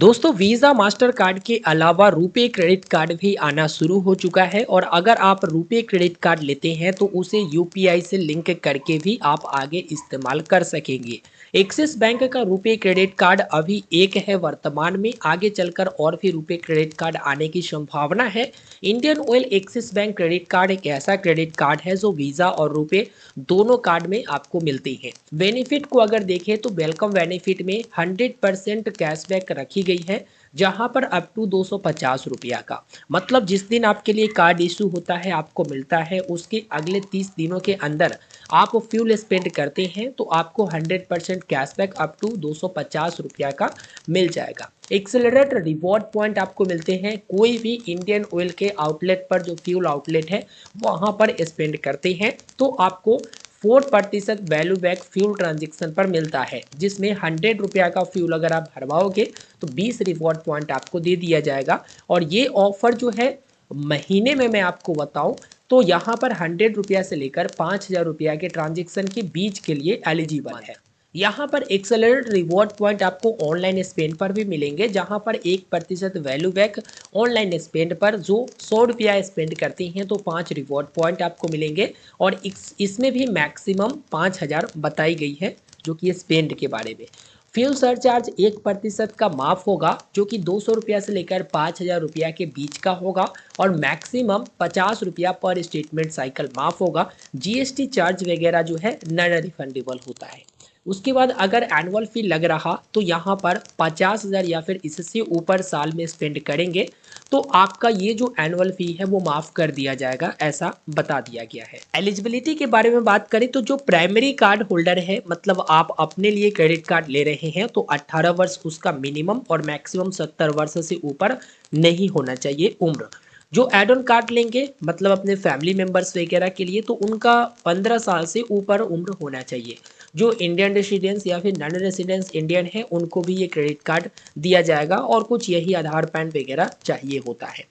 दोस्तों visa master card के अलावा रुपे क्रेडिट कार्ड भी आना शुरू हो चुका है और अगर आप रुपे क्रेडिट कार्ड लेते हैं तो उसे यूपीआई से लिंक करके भी आप आगे इस्तेमाल कर सकेंगे। एक्सिस बैंक का रुपे क्रेडिट कार्ड अभी एक है वर्तमान में, आगे चलकर और भी रुपे क्रेडिट कार्ड आने की संभावना है। Indian oil axis bank credit card एक ऐसा क्रेडिट कार्ड है जो वीज़ा और रुपे दोनों कार्ड में आपको मिलती है। बेनिफिट को अगर देखें तो वेलकम बेनिफिट में 100% कैशबैक रखी गई है, जहां पर अप टू 250 रुपया का मतलब जिस दिन आपके लिए कार्ड इशू होता है आपको मिलता है, उसके अगले 30 दिनों के अंदर आप फ्यूल स्पेंड करते हैं तो आपको 100% कैशबैक अप टू 250 रुपया का मिल जाएगा। एक्सेलरेट रिवॉर्ड पॉइंट आपको मिलते हैं कोई भी इंडियन ऑयल के आउटलेट पर, जो फ्यूल आउटलेट है वहां पर स्पेंड करते हैं तो आपको 4% वैल्यू बैक फ्यूल ट्रांजेक्शन पर मिलता है, जिसमें 100 रुपया का फ्यूल अगर आप भरवाओगे तो 20 रिवॉर्ड पॉइंट आपको दे दिया जाएगा। और ये ऑफर जो है महीने में मैं आपको बताऊं तो यहाँ पर 100 रुपया से लेकर 5,000 रुपया के ट्रांजेक्शन के बीच के लिए एलिजिबल है। यहाँ पर एक्सेलरेट रिवॉर्ड पॉइंट आपको ऑनलाइन स्पेंड पर भी मिलेंगे, जहाँ पर 1% वैल्यू बैक ऑनलाइन स्पेंड पर, जो 100 रुपया स्पेंड करती हैं तो 5 रिवॉर्ड पॉइंट आपको मिलेंगे। और इसमें भी मैक्सिमम 5,000 बताई गई है, जो कि स्पेंड के बारे में। फ्यूल सरचार्ज 1% का माफ होगा, जो कि 200 रुपया से लेकर 5,000 रुपया के बीच का होगा। और मैक्सिमम 50 रुपया पर स्टेटमेंट साइकिल माफ होगा। जीएसटी चार्ज वगैरह जो है नॉन रिफंडेबल होता है। उसके बाद अगर एनुअल फी लग रहा तो यहाँ पर 50,000 या फिर इससे ऊपर साल में स्पेंड करेंगे तो आपका ये जो एनुअल फी है वो माफ़ कर दिया जाएगा, ऐसा बता दिया गया है। एलिजिबिलिटी के बारे में बात करें तो जो प्राइमरी कार्ड होल्डर है, मतलब आप अपने लिए क्रेडिट कार्ड ले रहे हैं, तो 18 वर्ष उसका मिनिमम और मैक्सिमम 70 वर्ष से ऊपर नहीं होना चाहिए उम्र। जो एड ऑन कार्ड लेंगे मतलब अपने फैमिली मेंबर्स वगैरह के लिए, तो उनका 15 साल से ऊपर उम्र होना चाहिए। जो इंडियन रेसिडेंस या फिर नॉन रेसिडेंस इंडियन है उनको भी ये क्रेडिट कार्ड दिया जाएगा और कुछ यही आधार पैन वगैरह चाहिए होता है।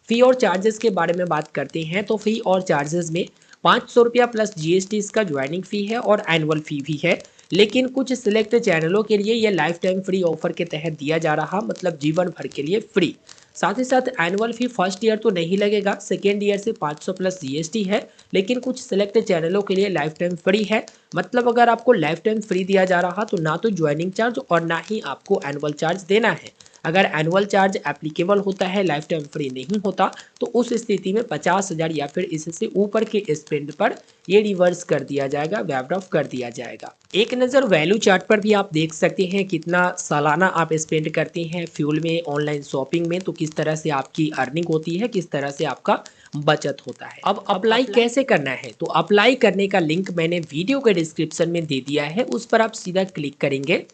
फ़ी और चार्जेस के बारे में बात करते हैं तो फ़ी और चार्जेस में 500 रुपया प्लस जीएसटी इसका ज्वाइनिंग फ़ी है और एनुअल फ़ी भी है। लेकिन कुछ सिलेक्ट चैनलों के लिए यह लाइफ टाइम फ्री ऑफर के तहत दिया जा रहा, मतलब जीवन भर के लिए फ्री। साथ ही साथ एनुअल फी फर्स्ट ईयर तो नहीं लगेगा, सेकेंड ईयर से 500 प्लस जीएसटी है। लेकिन कुछ सिलेक्ट चैनलों के लिए लाइफ टाइम फ्री है, मतलब अगर आपको लाइफ टाइम फ्री दिया जा रहा तो ना तो ज्वाइनिंग चार्ज और ना ही आपको एनुअल चार्ज देना है। अगर एनुअल चार्ज एप्लीकेबल होता है, लाइफ टाइम फ्री नहीं होता, तो उस स्थिति में 50,000 या फिर इससे ऊपर के स्पेंड पर ये रिवर्स कर दिया जाएगा, वैप्ड ऑफ कर दिया जाएगा। एक नज़र वैल्यू चार्ट पर भी आप देख सकते हैं कितना सालाना आप स्पेंड करते हैं फ्यूल में, ऑनलाइन शॉपिंग में, तो किस तरह से आपकी अर्निंग होती है, किस तरह से आपका बचत होता है। अब अप्लाई कैसे करना है, तो अप्लाई करने का लिंक मैंने वीडियो के डिस्क्रिप्शन में दे दिया है, उस पर आप सीधा क्लिक करेंगे,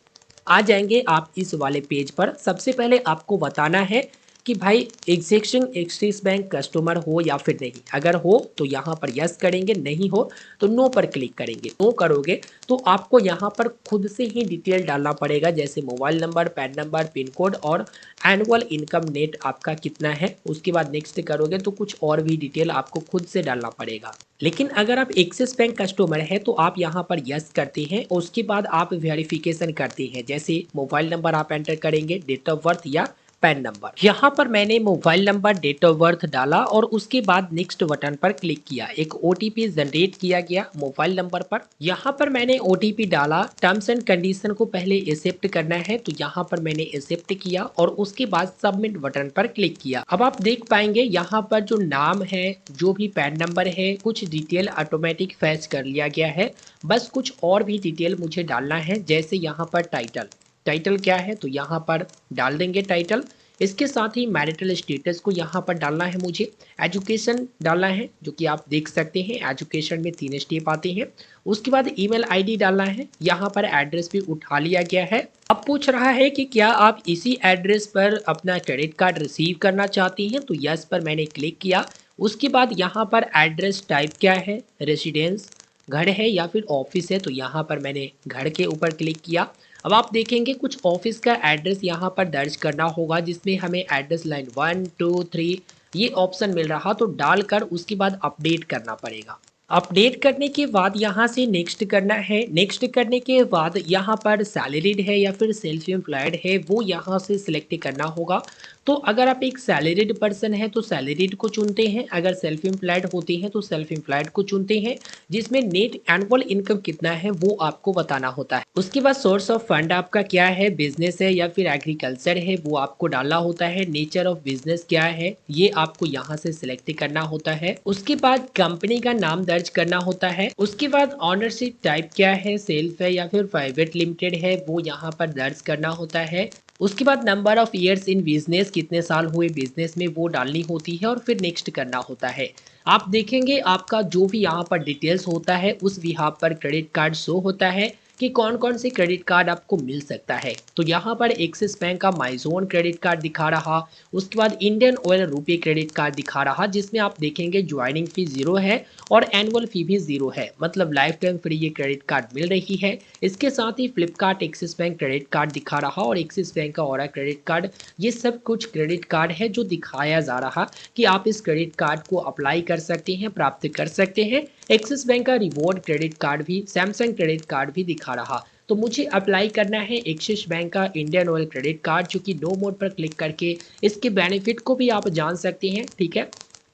आ जाएंगे आप इस वाले पेज पर। सबसे पहले आपको बताना है कि भाई एग्जिस्टिंग एक्सिस बैंक कस्टमर हो या फिर नहीं। अगर हो तो यहाँ पर यस करेंगे, नहीं हो तो नो पर क्लिक करेंगे। नो करोगे तो आपको यहाँ पर खुद से ही डिटेल डालना पड़ेगा, जैसे mobile number, pan number, pin code और एनुअल इनकम नेट आपका कितना है। उसके बाद नेक्स्ट करोगे तो कुछ और भी डिटेल आपको खुद से डालना पड़ेगा। लेकिन अगर आप एक्सिस बैंक कस्टमर है तो आप यहाँ पर यस करते हैं, उसके बाद आप वेरिफिकेशन करते हैं, जैसे मोबाइल नंबर आप एंटर करेंगे, डेट ऑफ बर्थ या पैन नंबर। यहाँ पर मैंने mobile number, date of birth डाला और उसके बाद नेक्स्ट बटन पर क्लिक किया। एक ओटीपी जनरेट किया गया मोबाइल नंबर पर। यहाँ पर मैंने ओटीपी डाला। टर्म्स एंड कंडीशन को पहले एक्सेप्ट करना है, तो यहाँ पर मैंने एक्सेप्ट किया और उसके बाद सबमिट बटन पर क्लिक किया। अब आप देख पाएंगे यहाँ पर जो नाम है, जो भी पैन नंबर है, कुछ डिटेल ऑटोमेटिक फैच कर लिया गया है। बस कुछ और भी डिटेल मुझे डालना है, जैसे यहाँ पर टाइटल, टाइटल क्या है तो यहाँ पर डाल देंगे टाइटल। इसके साथ ही मैरिटल स्टेटस को यहाँ पर डालना है मुझे। एजुकेशन डालना है, जो कि आप देख सकते हैं एजुकेशन में 3 स्टेप आते हैं। उसके बाद ईमेल आईडी डालना है। यहाँ पर एड्रेस भी उठा लिया गया है। अब पूछ रहा है कि क्या आप इसी एड्रेस पर अपना क्रेडिट कार्ड रिसीव करना चाहती हैं, तो यस पर मैंने क्लिक किया। उसके बाद यहाँ पर एड्रेस टाइप क्या है, रेसिडेंस घर है या फिर ऑफिस है, तो यहाँ पर मैंने घर के ऊपर क्लिक किया। अब आप देखेंगे कुछ ऑफिस का एड्रेस यहाँ पर दर्ज करना होगा, जिसमें हमें एड्रेस लाइन 1 2 3 ये ऑप्शन मिल रहा, तो डालकर उसके बाद अपडेट करना पड़ेगा। अपडेट करने के बाद यहाँ से नेक्स्ट करना है। नेक्स्ट करने के बाद यहाँ पर सैलरीड है या फिर सेल्फ एम्प्लॉयड है वो यहाँ से सिलेक्ट करना होगा। तो अगर आप एक सैलरीड पर्सन है तो सैलरीड को चुनते हैं, अगर सेल्फ एम्प्लॉयड होते हैं तो सेल्फ एम्प्लॉयड को चुनते हैं, जिसमें नेट एनुअल इनकम कितना है वो आपको बताना होता है। उसके बाद सोर्स ऑफ फंड आपका क्या है, बिजनेस है या फिर एग्रीकल्चर है वो आपको डालना होता है। नेचर ऑफ बिजनेस क्या है ये आपको यहाँ से सिलेक्ट करना होता है। उसके बाद कंपनी का नाम दर्ज करना होता है। उसके बाद ऑनरशिप टाइप क्या है, सेल्फ है या फिर प्राइवेट लिमिटेड है वो यहाँ पर दर्ज करना होता है। उसके बाद number of years in business, कितने साल हुए बिजनेस में वो डालनी होती है और फिर नेक्स्ट करना होता है। आप देखेंगे आपका जो भी यहाँ पर डिटेल्स होता है उस यहाँ पर क्रेडिट कार्ड शो होता है कि कौन कौन से क्रेडिट कार्ड आपको मिल सकता है। तो यहाँ पर एक्सिस बैंक का माइजोन क्रेडिट कार्ड दिखा रहा, उसके बाद इंडियन ऑयल रुपए क्रेडिट कार्ड दिखा रहा, जिसमें आप देखेंगे ज्वाइनिंग फी 0 है और एनुअल फी भी 0 है, मतलब लाइफ टाइम फ्री ये क्रेडिट कार्ड मिल रही है। इसके साथ ही Flipkart Axis bank credit card दिखा रहा और एक्सिस बैंक का और क्रेडिट कार्ड, ये सब कुछ क्रेडिट कार्ड है जो दिखाया जा रहा कि आप इस क्रेडिट कार्ड को अप्लाई कर सकते हैं, प्राप्त कर सकते हैं। एक्सिस बैंक का रिवॉर्ड क्रेडिट कार्ड भी, सैमसंग क्रेडिट कार्ड भी दिखा रहा। तो मुझे अप्लाई करना है एक्सिस बैंक का इंडियन ऑयल क्रेडिट कार्ड, जो कि नो मोड पर क्लिक करके इसके बेनिफिट को भी आप जान सकते हैं। ठीक है,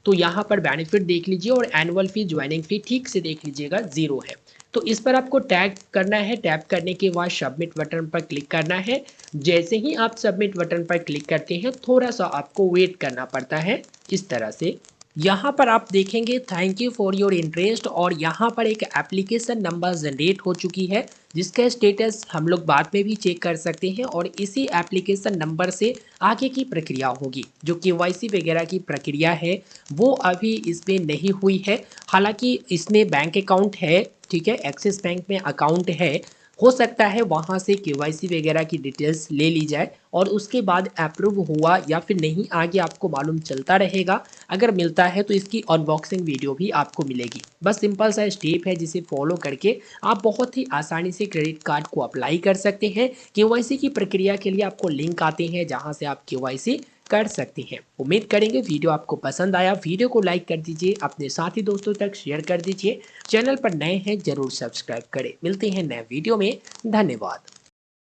तो यहाँ पर बेनिफिट देख लीजिए और एनुअल फी, ज्वाइनिंग फी ठीक से देख लीजिएगा 0 है। तो इस पर आपको टैप करना है। टैप करने के बाद सबमिट बटन पर क्लिक करना है। जैसे ही आप सबमिट बटन पर क्लिक करते हैं थोड़ा सा आपको वेट करना पड़ता है इस तरह से। यहाँ पर आप देखेंगे thank you for your interest और यहाँ पर एक एप्लीकेशन नंबर जनरेट हो चुकी है जिसका स्टेटस हम लोग बाद में भी चेक कर सकते हैं और इसी एप्लीकेशन नंबर से आगे की प्रक्रिया होगी। जो केवाईसी वगैरह की प्रक्रिया है वो अभी इसमें नहीं हुई है। हालांकि इसमें बैंक अकाउंट है, ठीक है, एक्सिस बैंक में अकाउंट है, हो सकता है वहाँ से केवाईसी वगैरह की डिटेल्स ले ली जाए और उसके बाद अप्रूव हुआ या फिर नहीं आगे आपको मालूम चलता रहेगा। अगर मिलता है तो इसकी अनबॉक्सिंग वीडियो भी आपको मिलेगी। बस सिंपल सा स्टेप है जिसे फॉलो करके आप बहुत ही आसानी से क्रेडिट कार्ड को अप्लाई कर सकते हैं। केवाईसी की प्रक्रिया के लिए आपको लिंक आते हैं जहाँ से आप केवाईसी कर सकते हैं। उम्मीद करेंगे वीडियो आपको पसंद आया। वीडियो को लाइक कर दीजिए, अपने साथी दोस्तों तक शेयर कर दीजिए। चैनल पर नए हैं जरूर सब्सक्राइब करें। मिलते हैं नए वीडियो में, धन्यवाद।